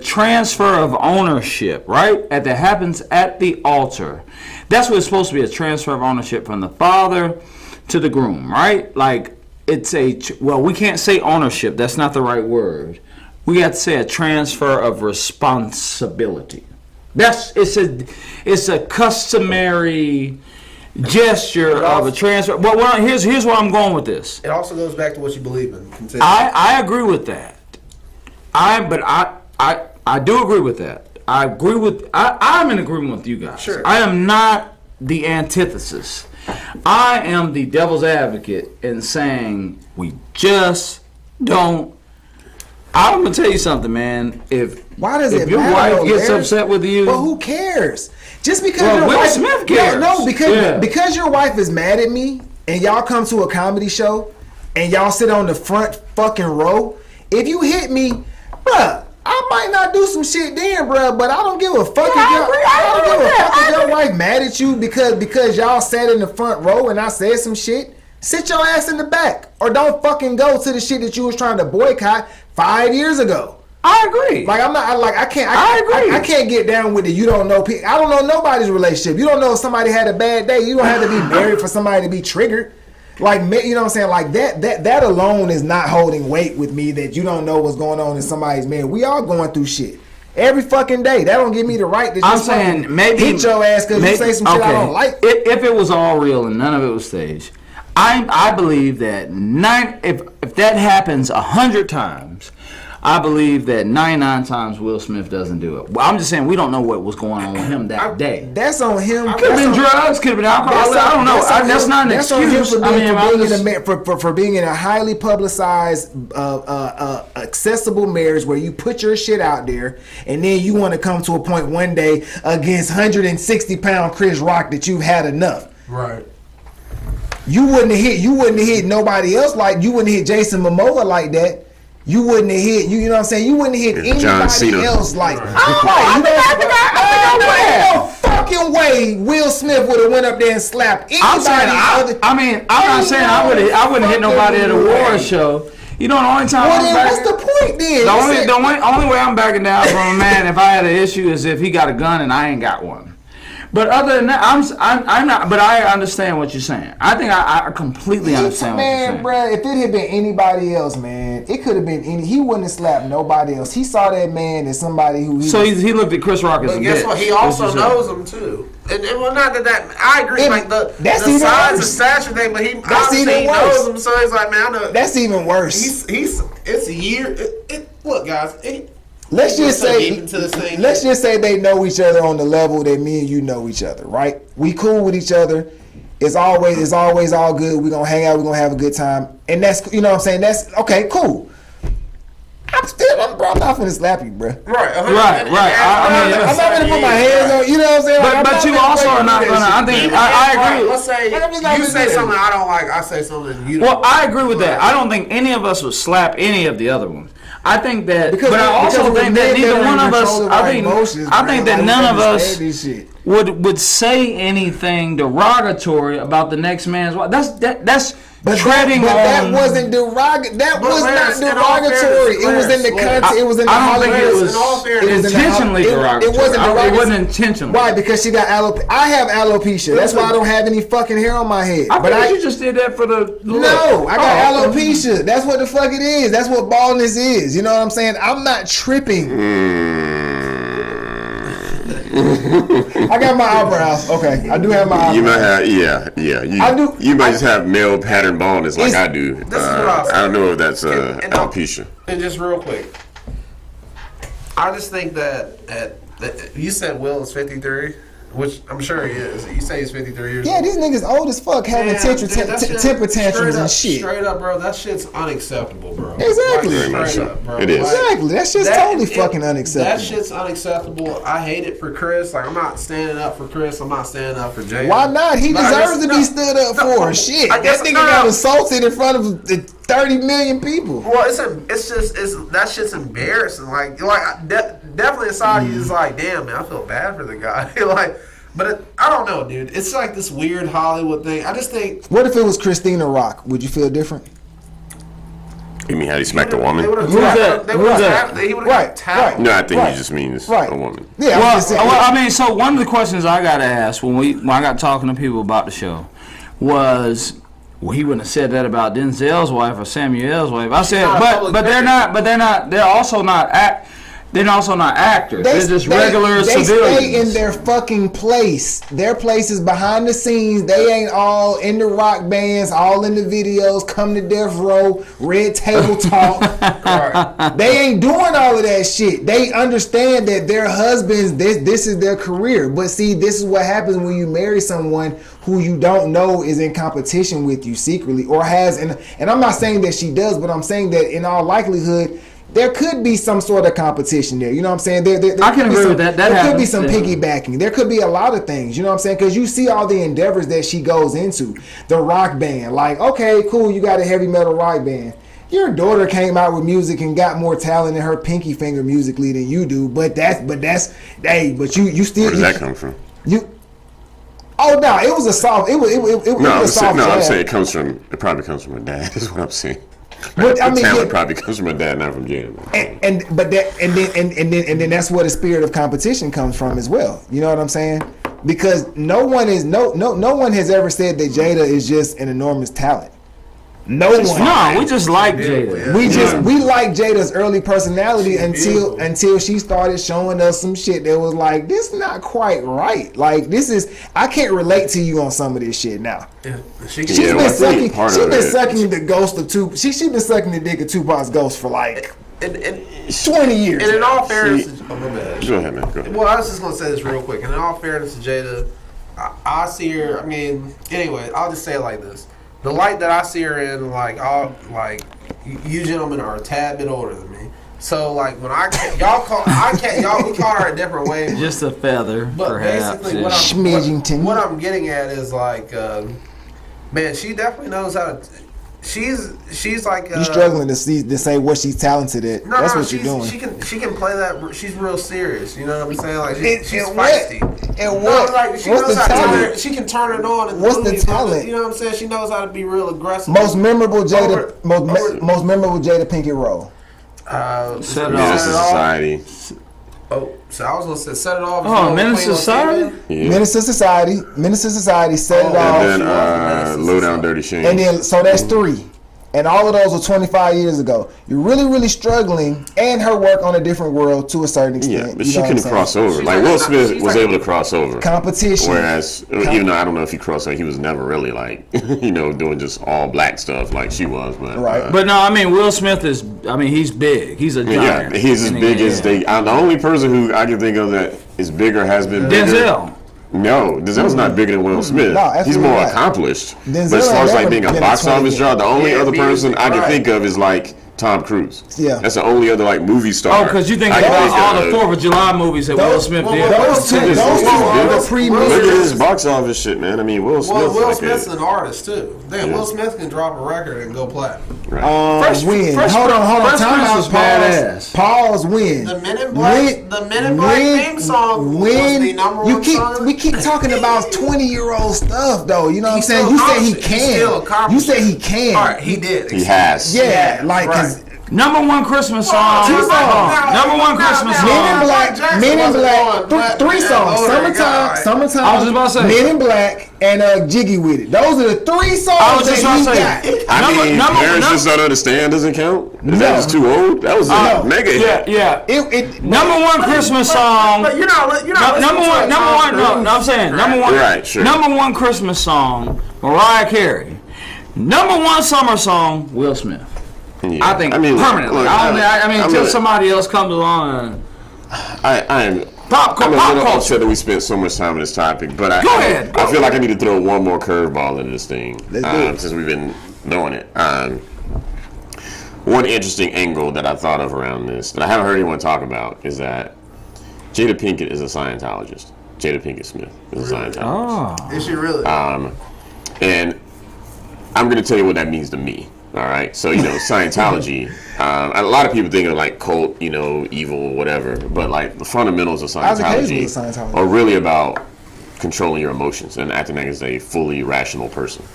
transfer of ownership, right, that happens at the altar, that's what it's supposed to be, a transfer of ownership from the father to the groom, right? Like it's we can't say ownership. That's not the right word. We have to say a transfer of responsibility. It's a customary gesture of a transfer. Well, here's where I'm going with this. It also goes back to what you believe in. Continue. I agree with that. I do agree with that. I'm in agreement with you guys. Sure. I am not the antithesis. I am the devil's advocate in saying we just don't. I'm gonna tell you something, man. If your wife gets upset with you, well, who cares? Just because Will wife, Smith cares. No, because your wife is mad at me, and y'all come to a comedy show, and y'all sit on the front fucking row. If you hit me, bruh, I might not do some shit then, bruh, but I don't give a fuck if your wife mad at you because y'all sat in the front row and I said some shit. Sit your ass in the back, or don't fucking go to the shit that you was trying to boycott 5 years ago. I agree. Like I can't get down with it. You don't know. I don't know nobody's relationship. You don't know if somebody had a bad day. You don't have to be married for somebody to be triggered. Like, you know what I'm saying? Like that alone is not holding weight with me. That you don't know what's going on in somebody's marriage. We all going through shit every fucking day. That don't give me the right to just hit your ass because you say some shit I don't like. If it was all real and none of it was staged, I believe that if that happens 100 times. I believe that 99 times Will Smith doesn't do it. Well, I'm just saying we don't know what was going on with him that day. That's on him. Could have been drugs, could have been alcohol. I don't know. That's not an excuse. For being in a highly publicized, accessible marriage where you put your shit out there, and then you want to come to a point one day against 160-pound Chris Rock that you've had enough. Right. You wouldn't have hit nobody else like you wouldn't hit Jason Momoa like that. You wouldn't have hit you know what I'm saying? You wouldn't have hit anybody else like no fucking way Will Smith would have went up there and slapped anybody. I'm not saying I wouldn't hit nobody at a war show. You know, the only time what's the point then? The only way I'm backing down from a man if I had an issue is if he got a gun and I ain't got one. But other than that, I'm not. But I understand what you're saying. I think I completely understand what you're saying. Man, bruh, if it had been anybody else, man, it could have been he wouldn't have slapped nobody else. He saw that man as somebody who. He looked at Chris Rock as a bitch. But guess what? He also knows him too. And well, not that I agree. Like the size and stature thing, but he obviously knows him. So he's like, man, I know. That's even worse. It's a year. Look, guys. Let's just say they know each other on the level that me and you know each other, right? We cool with each other. It's always all good. We're gonna hang out, we're gonna have a good time. And that's, you know what I'm saying? That's okay, cool. I'm not finna slap you, bro. Right. Right. I'm not gonna put my hands on, you know what what I'm saying? Like, I'm but not you gonna also break are not that gonna. I shit, think man. I agree. Let's say Like, I'm just not you gonna say do that. something I don't like. I say something you don't. Well, I agree with that. I don't think any of us would slap any of the other ones. I think that, Because but I also we're think that men neither are in one of us. control of I our think emotions, I man. think that Like, none we of us understand this shit. would say anything derogatory about the next man's wife. That's treading but on. that wasn't derogatory. That But was Lance, not in all derogatory. fairness, It was in the Lance, context. It was in the I don't think it Hollywood. was in all fairness, It was in the intentionally It derogatory. wasn't It derogatory. wasn't intentional. Why? Because she got alopecia. I have alopecia. That's why I don't have any fucking hair on my head. I But think you just did that for the look. no, I got Oh, okay. alopecia. That's what the fuck it is. That's what baldness is. You know what I'm saying? I'm not tripping. I got my eyebrows. Okay, I do have my eyebrows. You might have, yeah. I do- You might just have male pattern baldness like I do. This is what I'll say. I don't know if that's And alopecia. And just real quick, I just think that you said Will is 53, which I'm sure he is. You say he's 53 years Yeah, old. these niggas old as fuck having Man, temper dude, that shit- tantrums and straight shit. Straight up, bro, that shit's unacceptable, bro. Exactly. Like, Very much straight so. up, bro. It is. Exactly. That shit's totally fucking unacceptable. That shit's unacceptable. I hate it for Chris. Like, I'm not standing up for Chris. I'm not standing up for Jay. Why not? He But I deserves guess- to be stood up for. Shit, I guess- that nigga no. got assaulted in front of 30 million people. Well, it's just that shit's embarrassing. Like definitely inside you is like, damn, man, I feel bad for the guy. Like, but I don't know, dude. It's like this weird Hollywood thing. I just think. What if it was Christina Rock? Would you feel different? You mean how he smacked a woman? They would have Who's that? Who's that? He would Right, have tackled. No, I think Right. he just means Right. a woman. Yeah, I'm Well, just saying. I mean, so one of the questions I got to ask when I got talking to people about the show was, well, he wouldn't have said that about Denzel's wife or Samuel's wife. I said, not a public but they're figure. not, but they're not. They're also not They're also not actors. They're just regular they civilians. stay in their fucking place. Their place is behind the scenes. They ain't all in the rock bands, all in the videos, come to death row, red table talk. Right. They ain't doing all of that shit. They understand that their husbands, this is their career. But see, this is what happens when you marry someone who you don't know is in competition with you secretly or has. And I'm not saying that she does, but I'm saying that in all likelihood, there could be some sort of competition there. You know what I'm saying? There I can agree with that. That there could be happens, some yeah. piggybacking. There could be a lot of things. You know what I'm saying? Because you see all the endeavors that she goes into. The rock band. Like, okay, cool, you got a heavy metal rock band. Your daughter came out with music and got more talent in her pinky finger musically than you do. But you still. Where does that come from? Oh no, it was a soft. It was No, a soft I'm jab. saying it probably comes from her dad. That's what I'm saying. But, the I mean, talent yeah. probably comes from her dad, not from Jada. And then that's where the spirit of competition comes from as well. You know what I'm saying? Because no one has ever said that Jada is just an enormous talent. No one. No, we just like Jada. We like Jada's early personality until she started showing us some shit that was like, this is not quite right. Like, I can't relate to you on some of this shit now. Yeah. She's Yeah, been well, I think sucking. part She's of been it- sucking the ghost of Tupac. She's been sucking the dick of Tupac's ghost for like And 20 years. in all fairness, See- oh, my bad. Go ahead, man. Go ahead. Well, I was just gonna say this real quick. And in all fairness to Jada, I see her. I mean, anyway, I'll just say it like this: the light that I see her in, you gentlemen are a tad bit older than me. So like when we call her a different way. Just a feather, But perhaps. basically, yeah. Schmidgington. what I'm getting at is like, man, she definitely knows how to. She's like You struggling to say what she's talented at. No, That's no, what you're doing. She can play that. She's real serious. You know what I'm saying? Like she's And what? feisty. And No, what? like she What's knows the how to talent? she can turn it on. And What's the movies, talent? You know what I'm saying? She knows how to be real aggressive. Most memorable Jada. Over- Most memorable Jada Pinkett role. Set it Menace to off. Society. Oh, so I was gonna say set it off. Oh, Menace to Society? Yeah. Menace to Society, Set It Off, And then Low Down Dirty Shame. and then so that's 3. And all of those were 25 years ago. You're really, really struggling, and her work on A Different World to a certain extent. Yeah, but you she know what couldn't I'm cross saying? over. She's Like like Will a- Smith she's was like- able to cross over. Competition. Whereas, even though I don't know if he crossed over, he was never really like, doing just all black stuff like she was. But, Right. But no, I mean, Will Smith is, he's big. He's a yeah, giant. he's as And big he- as they. The only person who I can think of that is bigger has been bigger. Denzel. No, Denzel's not bigger than Will Smith. No, He's absolutely more not. accomplished. Denzel But as far as ain't like never being a been a box 20 office draw, the only Yeah, other person I can right. think of is like Tom Cruise. Yeah. That's the only other like movie star. Oh, because you think I can about all of. the 4th of July movies that Will Smith did. Those two Is are pre-made. Look at his box office shit, man. I mean, Will Smith. Well, Will like Smith's a, an artist too. Damn, Yeah. Will Smith can drop a record and go platinum. right. When? Fresh Hold on. Prince Time out. was badass. Pause. When? The Men in Black, the Men in Black theme song was the number one song. We keep talking about 20-year-old stuff, though. You know what I'm He's saying? still You say he accomplished. He's still can. You accomplished. say he can. All right, he did. He has. Yeah, like right. cause Number one Christmas song. Two songs. Number one Christmas now, Men in song. Black, Jackson Men in wasn't Black, going three songs. older guy, Summertime, right? Summertime. I was just about to say. Men in Black and Jiggy with it. Those are the three songs I was just that he about to got. say. I mean, parents just don't understand doesn't count. Is that just too old? That was a mega hit. Yeah. It Number one Christmas song. But you're not Number one. No, I'm saying number one. Right, sure. Number one Christmas song, Mariah Carey. Number one summer song, Will Smith. Yeah. I think look, permanently. look, I mean, I'm until a- somebody else comes along. And I'm pop a little culture. upset that we spent so much time on this topic, but Go ahead. I feel like I need to throw one more curveball into this thing Let's do it. since we've been doing it. One interesting angle that I thought of around this that I haven't heard anyone talk about is that Jada Pinkett is a Scientologist. Jada Pinkett Smith is a Scientologist. Oh. Is she really? And I'm going to tell you what that means to me. All right. So, Scientology, a lot of people think of like cult, evil, whatever. But like the fundamentals of I was occasionally Scientology a Scientologist. are really about controlling your emotions and acting like as a fully rational person.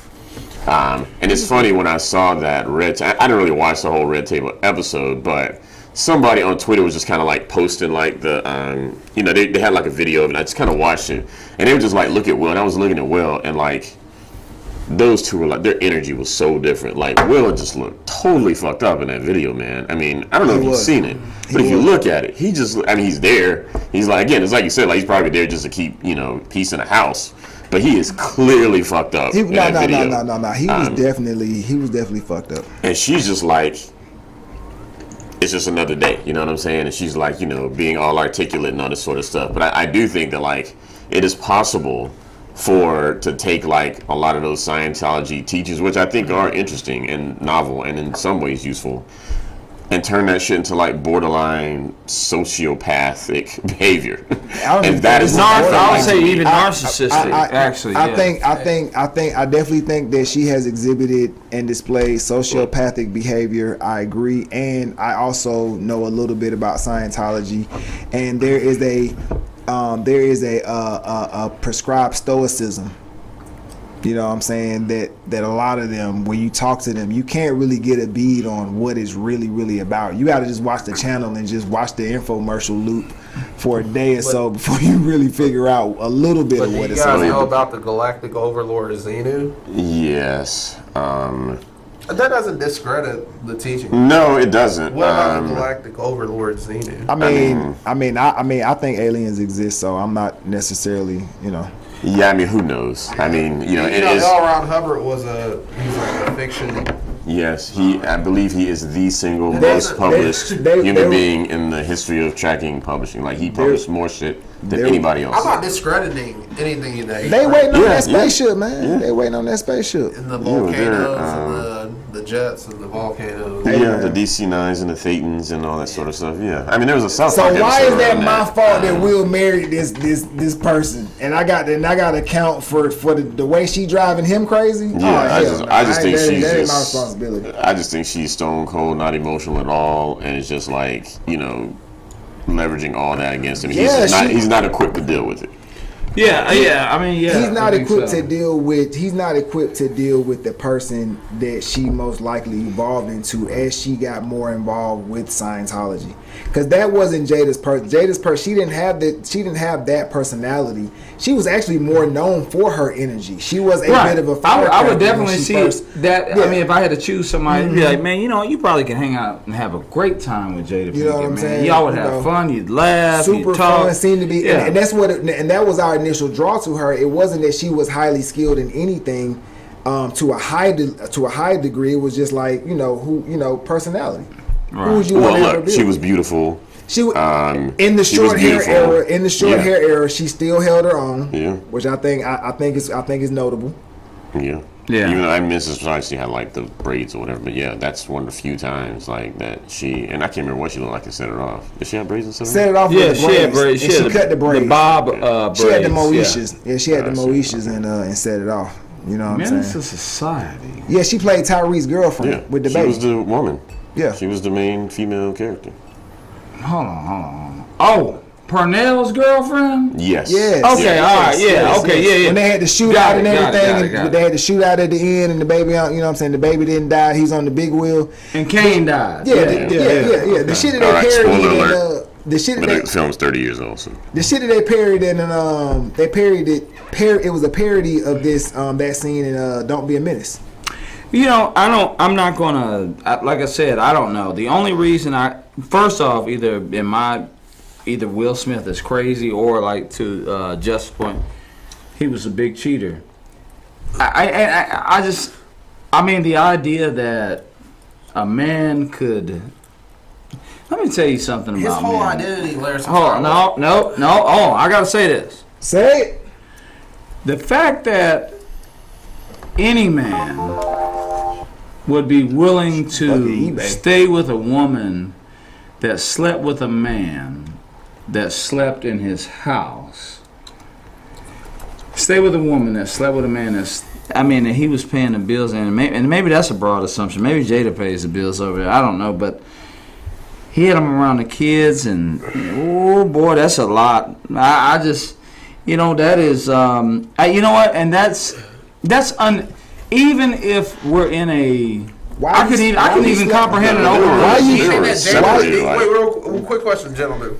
And it's funny when I saw that I didn't really watch the whole Red Table episode, but somebody on Twitter was just kind of like posting like the, they had like a video of it. I just kind of watched it. And they were just like, look at Will. And I was looking at Will and like, those two were like, their energy was so different. Like, Will just looked totally fucked up in that video, man. I mean, I don't know if you've seen it, but if you look at it, he's there. He's like, again, it's like you said, like he's probably there just to keep, peace in the house. But he is clearly fucked up in that video. No. He was definitely fucked up. And she's just like, it's just another day, you know what I'm saying? And she's like, being all articulate and all this sort of stuff. But I do think that like, it is possible to take like a lot of those Scientology teachings, which I think are interesting and novel and in some ways useful, and turn that shit into like borderline sociopathic behavior. And that is I would say even narcissistic. Actually, I definitely think that she has exhibited and displayed sociopathic behavior. I agree, and I also know a little bit about Scientology, and there is a prescribed stoicism. You know what I'm saying? That a lot of them, when you talk to them, you can't really get a bead on what it's really about. You got to just watch the channel and just watch the infomercial loop for a day or so before you really figure out a little bit of what it's But do you guys know about. about the Galactic Overlord Xenu? Yes. That doesn't discredit the teaching. No, it doesn't. What about the Galactic Overlord Xenu? I think aliens exist, so I'm not necessarily, Yeah, I mean, who knows? I mean, it is. L. Ron Hubbard he's like a fiction. Yes, I believe he is the single most published human being in the history of tracking publishing. Like, he published more shit than anybody else. I'm not discrediting anything that they waiting on that spaceship, man. Yeah. They waiting on that spaceship. And the volcanoes and the jets and the volcanoes. Yeah, the DC-9s and the Thetans and all that sort of stuff. Yeah, I mean, there was a South Park So why episode is that on my fault that Will married this person, and I got to account for the way she driving him crazy? Yeah, I just think she's that ain't just my responsibility. I just think she's stone cold, not emotional at all, and it's just like leveraging all that against him. He's not equipped to deal with it. He's not equipped to deal with. He's not equipped to deal with the person that she most likely evolved into as she got more involved with Scientology. Because that wasn't Jada's person. She didn't have that personality. She was actually more known for her energy. She was a bit of a firecracker. I would definitely see that. Yeah. I mean, if I had to choose somebody, be like, man, you probably can hang out and have a great time with Jada. You know what I'm saying? Y'all would have fun. You'd laugh. Super you'd talk. fun. Seemed to be, and that's what. And that was our initial draw to her. It wasn't that she was highly skilled in anything to a high degree. It was just like personality. Right. Who would you want to have her be? She was beautiful. She in the short hair era. In the short hair era, she still held her own. Yeah. Which I think is notable. Yeah. Yeah. Even though I miss this, she had like the braids or whatever. But yeah, that's one of the few times like that she, and I can't remember what she looked like and set it off. Did she have braids and stuff? Set it off Yeah, with the she had braids. and she cut the braids. The bob braids. She had the Moesha's. Yeah, she had the I see. Moesha's and set it off. You know what I'm Menace saying? to Society. Yeah, she played Tyrese's girlfriend Yeah. with the She baby. was the woman. Yeah. She was the main female character. Hold on. Oh, Purnell's girlfriend? Yes. Yes. Okay, Yes, all right, yes, yeah, okay, yeah. When they had the shootout Got it, and got it, everything, got it, got and it. they had the shootout at the end, and the baby, you know what I'm saying, the baby didn't die. He's on the big wheel. And Kane died. Yeah. The shit that All right, they spoiler parodied alert. in the shit But that the film's 30 years old, so. the shit that they parodied in they parodied it. It was a parody of this that scene in Don't Be a Menace. You know, I'm not gonna, like I said, I don't know. The only reason first off, either Will Smith is crazy or like to Jeff's point, he was a big cheater. I mean, the idea that a man could, let me tell you something His about whole men. identity, Larry. Oh, no. Oh, I gotta say this. Say it. The fact that any man would be willing to Fucking eBay. stay with a woman that slept with a man that slept in his house. Stay with a woman that slept with a man that he was paying the bills, and maybe that's a broad assumption. Maybe Jada pays the bills over there. I don't know, but he had them around the kids, and oh boy, that's a lot. I just, that is, you know what, and even if we're in a, I can even comprehend it over. Why you- Even that Separated, Jada, like- wait, real quick question, gentlemen.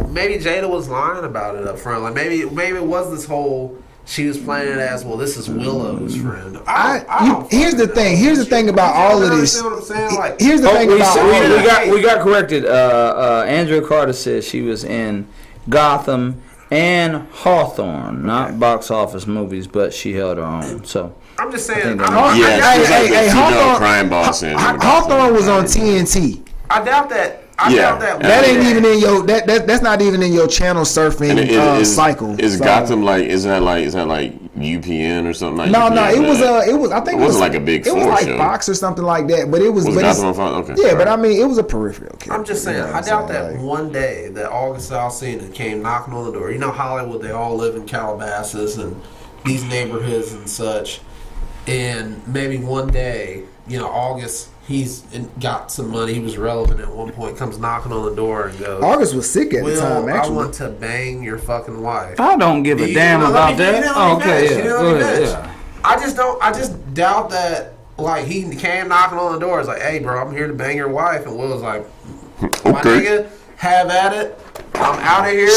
Maybe Jada was lying about it up front. Like maybe it was this whole. She was playing it as, well, this is Willow's friend. Here's the thing about all of this. You understand what I'm saying? Like, Here's the thing about all of this. We got corrected. Andrea Carter said she was in Gotham and Hawthorne, not box office movies, but she held her own. So I'm just saying. think that Hey, Hawthorne- crime boss in. Hawthorne was on TNT. I doubt that. Yeah. That ain't even in your that's not even in your channel surfing cycle. Is So- Gotham is that like UPN or something like? No, UPN, it was I think it wasn't like a big it was four like show. Fox or something like that, but it was Was but Gotham it's, on Fox? Okay. yeah, all but I right. mean it was a peripheral kid. I'm just saying, You know what I I'm doubt saying? that Like, one day that August Alsina came knocking on the door. You know, Hollywood, they all live in Calabasas and these neighborhoods and such. And maybe one day, August, got some money. He was relevant at one point, comes knocking on the door and goes, August was sick at the time, I actually. want to bang your fucking wife. I don't give a damn about that. Okay, yeah. Go ahead, yeah. I just doubt that, like, he came knocking on the door. It's like, hey, bro, I'm here to bang your wife. And Will was like, my nigga, have at it. I'm out of here.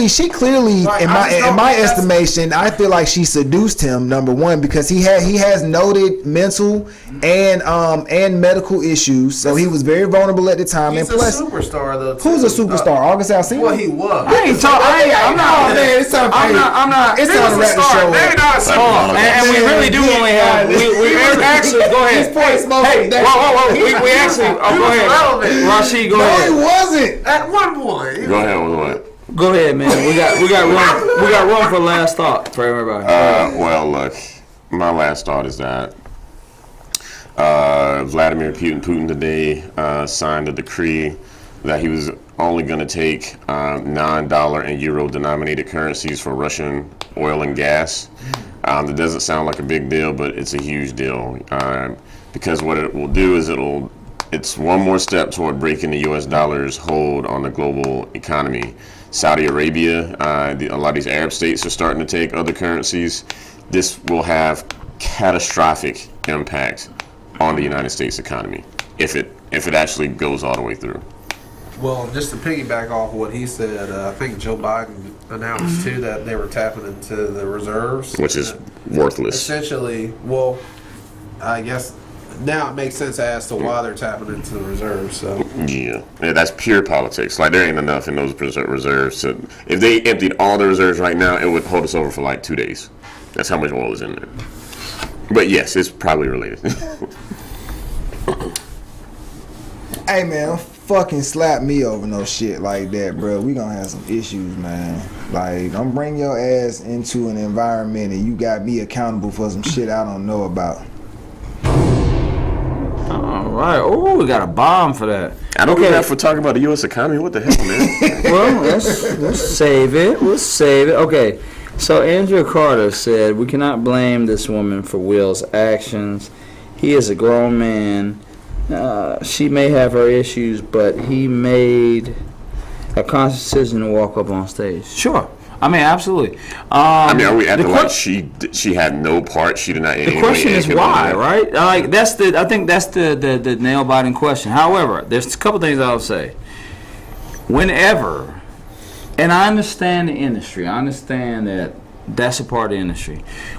She clearly, Like, in I just don't my think that's- estimation, I feel like she seduced him. Number one, because he has noted mental and medical issues, so he was very vulnerable at the time. he's And plus, a superstar, though. who's a superstar? August Alsina. Well, he was. I'm not. It's time. I'm not. It's time to wrap the show Maybe up. not a superstar. And we really do only have. We actually go ahead. Hey, whoa! We actually. Oh, go ahead, relevant. Rashid. Go No, ahead. it wasn't. At one point. Go ahead with what? Go ahead, man. We got room for last thought for everybody. Well, look, my last thought is that Vladimir Putin today signed a decree that he was only going to take non-dollar and euro denominated currencies for Russian oil and gas. That doesn't sound like a big deal, but it's a huge deal because what it will do is it's one more step toward breaking the U.S. dollar's hold on the global economy. Saudi Arabia, a lot of these Arab states are starting to take other currencies. This will have catastrophic impact on the United States economy if it actually goes all the way through. Well, just to piggyback off what he said, I think Joe Biden announced too that they were tapping into the reserves, Which is worthless. essentially. Well, I guess now it makes sense as to why they're tapping into the reserves. So Yeah, that's pure politics. Like, there ain't enough in those reserves. If they emptied all the reserves right now, it would hold us over for like 2 days. That's how much oil is in there. But yes, it's probably related. Hey man, fucking slap me over no shit like that, bro, we gonna have some issues, man. Like, don't bring your ass into an environment and you got me accountable for some shit I don't know about. All right. Oh, we got a bomb for that. I don't get that for talking about the U.S. economy. What the hell, man? Well, let's save it. We'll save it. Okay. So Andrew Carter said, we cannot blame this woman for Will's actions. He is a grown man. She may have her issues, but he made a conscious decision to walk up on stage. Sure. I mean, absolutely. I mean, are we acting like she had no part? She did not. The question is why, right? Like I think that's the nail biting question. However, there's a couple things I'll say. Whenever, and I understand the industry. I understand that that's a part of the industry.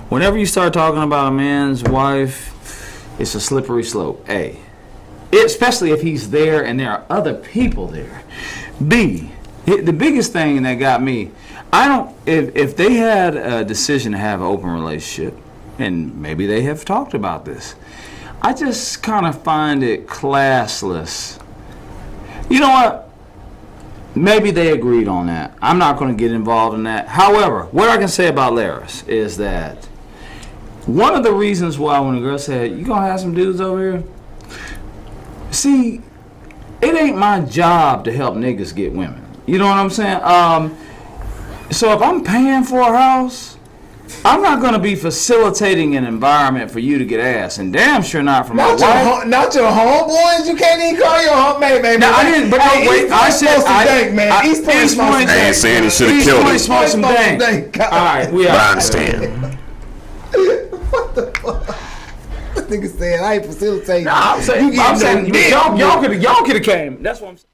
Whenever you start talking about a man's wife, it's a slippery slope. A, especially if he's there and there are other people there. B, the biggest thing that got me. If they had a decision to have an open relationship, and maybe they have talked about this, I just kind of find it classless. You know what? Maybe they agreed on that. I'm not going to get involved in that. However, what I can say about Laris is that one of the reasons why when a girl said, you going to have some dudes over here? See, it ain't my job to help niggas get women. You know what I'm saying? So if I'm paying for a house, I'm not going to be facilitating an environment for you to get ass, and damn sure not for my wife. Not your homeboys. You can't even call your homeboy, man. No, I didn't. But hey, wait, I said East Point East Point. I ain't saying he should have killed him. Smoke some dank. All right, we But are. I understand. What the fuck? This nigga saying I ain't facilitating. No, I'm saying y'all could have came. That's what I'm saying.